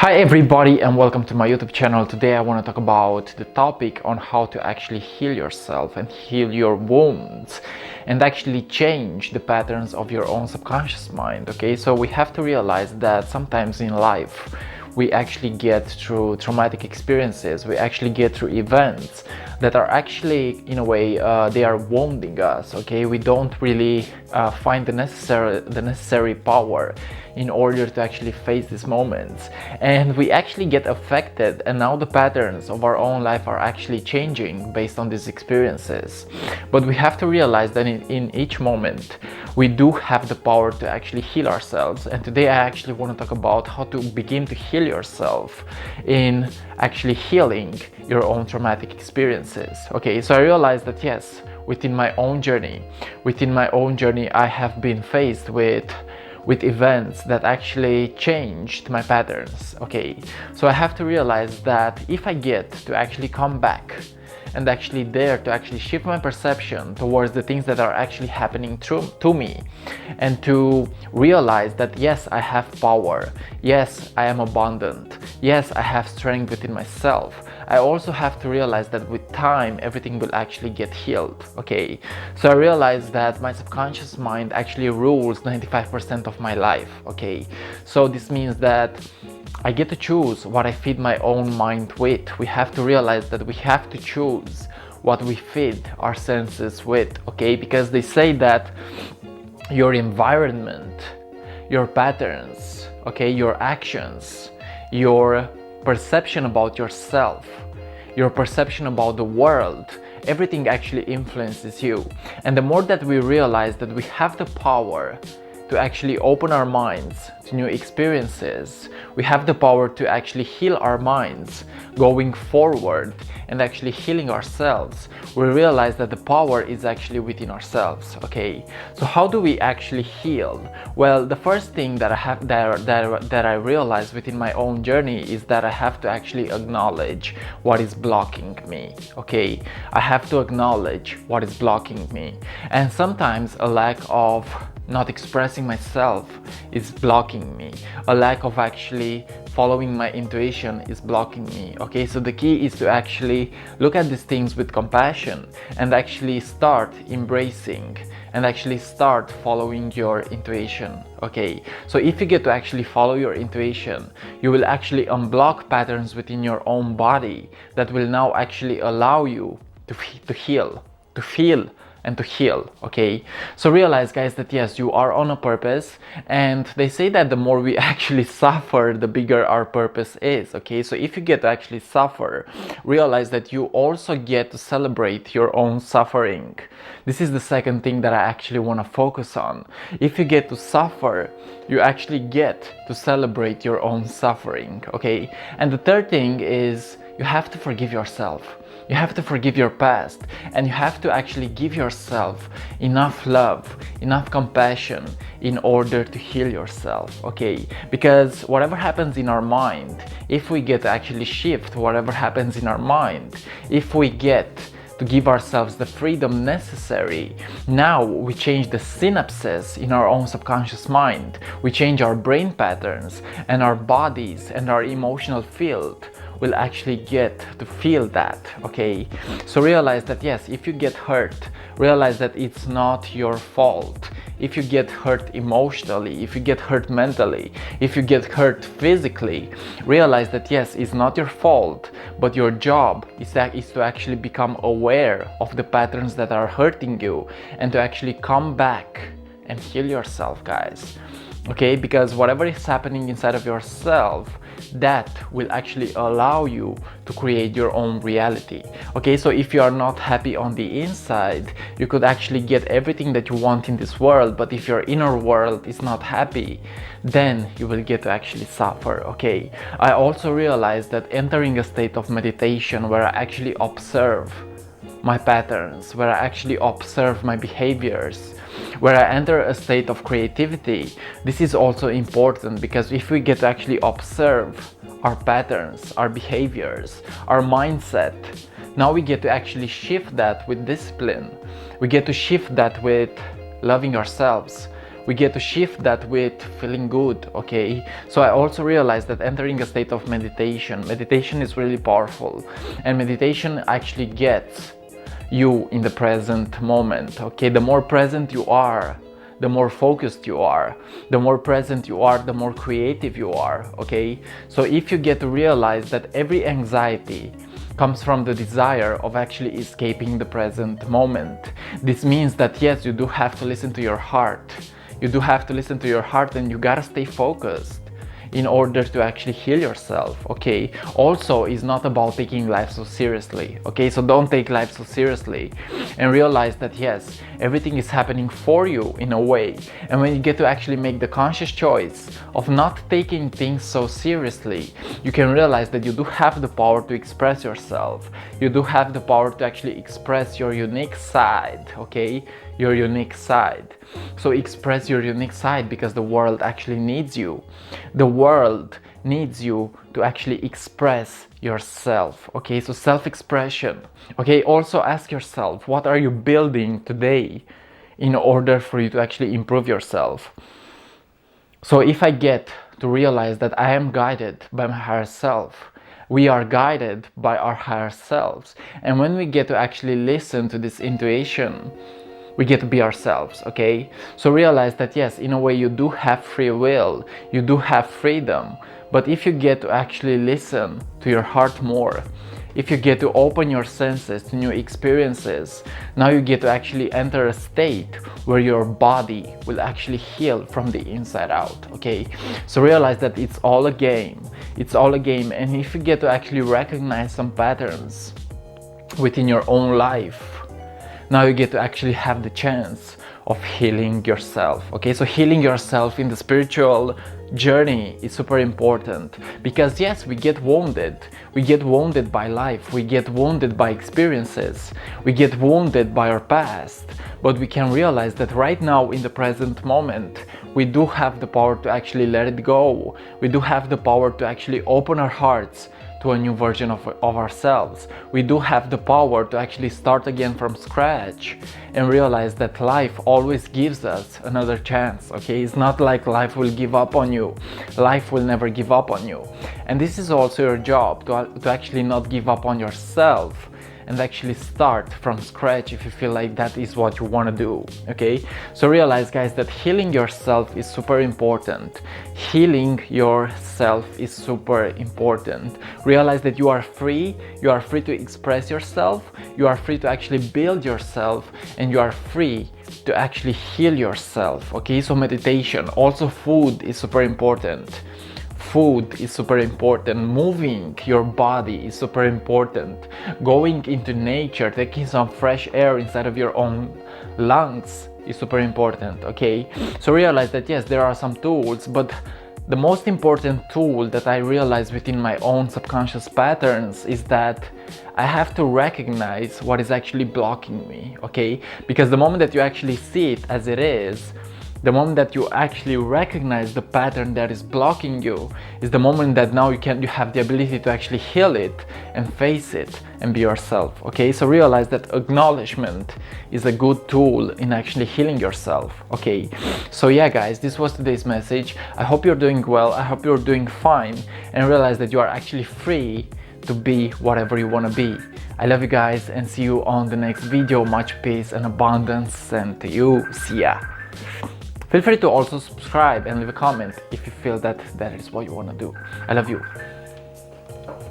Hi everybody and welcome to my YouTube channel. Today I want to talk about the topic on how to actually heal yourself and heal your wounds and actually change the patterns of your own subconscious mind. Okay, so we have to realize that sometimes in life we actually get through traumatic experiences, we actually get through events that are actually, in a way, they are wounding us. Okay, we don't really find the necessary power in order to actually face these moments, and we actually get affected, and now the patterns of our own life are actually changing based on these experiences. But we have to realize that in each moment we do have the power to actually heal ourselves, and today I actually want to talk about how to begin to heal yourself in actually healing your own traumatic experiences. Okay, so I realized that yes, within my own journey I have been faced with events that actually changed my patterns. Okay, so I have to realize that if I get to actually come back and actually dare to actually shift my perception towards the things that are actually happening to me, and to realize that yes, I have power, yes, I am abundant, yes, I have strength within myself, I also have to realize that with time everything will actually get healed. Okay, so I realized that my subconscious mind actually rules 95% of my life. Okay, so this means that I get to choose what I feed my own mind with. We have to realize that we have to choose what we feed our senses with. Okay, because they say that your environment, your patterns, okay, your actions, your perception about yourself, your perception about the world, everything actually influences you. And the more that we realize that we have the power to actually open our minds to new experiences, we have the power to actually heal our minds going forward and actually healing ourselves, we realize that the power is actually within ourselves. Okay, so how do we actually heal? Well, the first thing that I realized within my own journey is that I have to actually acknowledge what is blocking me. Okay, I have to acknowledge what is blocking me, and sometimes a lack of not expressing myself is blocking me. A lack of actually following my intuition is blocking me. Okay, so the key is to actually look at these things with compassion and actually start embracing and actually start following your intuition. Okay, so if you get to actually follow your intuition, you will actually unblock patterns within your own body that will now actually allow you to heal, to feel, and to heal. Okay, so realize, guys, that yes, you are on a purpose, and they say that the more we actually suffer, the bigger our purpose is. Okay, so if you get to actually suffer, realize that you also get to celebrate your own suffering. This is the second thing that I actually want to focus on. If you get to suffer, you actually get to celebrate your own suffering. Okay, and the third thing is you have to forgive yourself. You have to forgive your past, and you have to actually give yourself enough love, enough compassion in order to heal yourself. Okay, because whatever happens in our mind, if we get to actually shift whatever happens in our mind, if we get to give ourselves the freedom necessary, now we change the synapses in our own subconscious mind, we change our brain patterns, and our bodies and our emotional field will actually get to feel that. Okay, so realize that yes, if you get hurt, realize that it's not your fault. If you get hurt emotionally, if you get hurt mentally, if you get hurt physically, realize that yes, it's not your fault, but your job is to actually become aware of the patterns that are hurting you and to actually come back and heal yourself, guys. Okay, because whatever is happening inside of yourself, that will actually allow you to create your own reality. Okay, so if you are not happy on the inside, you could actually get everything that you want in this world, but if your inner world is not happy, then you will get to actually suffer. Okay, I also realized that entering a state of meditation where I actually observe my patterns, where I actually observe my behaviors, where I enter a state of creativity, this is also important, because if we get to actually observe our patterns, our behaviors, our mindset, now we get to actually shift that with discipline. We get to shift that with loving ourselves. we get to shift that with feeling good, okay? So I also realized that entering a state of meditation is really powerful, and meditation actually gets you in the present moment, okay? The more present you are, the more focused you are. The more present you are, the more creative you are, okay? So if you get to realize that every anxiety comes from the desire of actually escaping the present moment, this means that yes, you do have to listen to your heart. You do have to listen to your heart, and you gotta stay focused in order to actually heal yourself, okay? Also, it's not about taking life so seriously, okay? So don't take life so seriously, and realize that yes, everything is happening for you in a way. And when you get to actually make the conscious choice of not taking things so seriously, you can realize that you do have the power to express yourself. You do have the power to actually express your unique side, okay? Your unique side. So express your unique side, because the world actually needs you. The world needs you to actually express yourself, okay? So self-expression, okay? Also ask yourself, what are you building today in order for you to actually improve yourself? So if I get to realize that I am guided by my higher self, we are guided by our higher selves, and when we get to actually listen to this intuition, we get to be ourselves, okay? So realize that yes, in a way you do have free will, you do have freedom, but if you get to actually listen to your heart more, if you get to open your senses to new experiences, now you get to actually enter a state where your body will actually heal from the inside out, okay? So realize that it's all a game, it's all a game, and if you get to actually recognize some patterns within your own life, now you get to actually have the chance of healing yourself, okay? So healing yourself in the spiritual journey is super important, because yes, we get wounded by life, we get wounded by experiences, we get wounded by our past, but we can realize that right now in the present moment, we do have the power to actually let it go. We do have the power to actually open our hearts to a new version of ourselves. We do have the power to actually start again from scratch and realize that life always gives us another chance, okay? It's not like life will give up on you. Life will never give up on you. And this is also your job, to actually not give up on yourself and actually start from scratch if you feel like that is what you want to do, okay? So realize, guys, that healing yourself is super important. Healing yourself is super important. Realize that you are free to express yourself, you are free to actually build yourself, and you are free to actually heal yourself, okay? So meditation, also food is super important. Food is super important. Moving your body is super important. Going into nature, taking some fresh air inside of your own lungs is super important, okay? So realize that yes, there are some tools, but the most important tool that I realize within my own subconscious patterns is that I have to recognize what is actually blocking me, okay? Because the moment that you actually see it as it is, the moment that you actually recognize the pattern that is blocking you, is the moment that now you have the ability to actually heal it and face it and be yourself, okay? So realize that acknowledgement is a good tool in actually healing yourself, okay? So yeah, guys, this was today's message. I hope you're doing well, I hope you're doing fine, and realize that you are actually free to be whatever you want to be. I love you guys, and see you on the next video. Much peace and abundance sent to you. See ya. Feel free to also subscribe and leave a comment if you feel that that is what you want to do. I love you.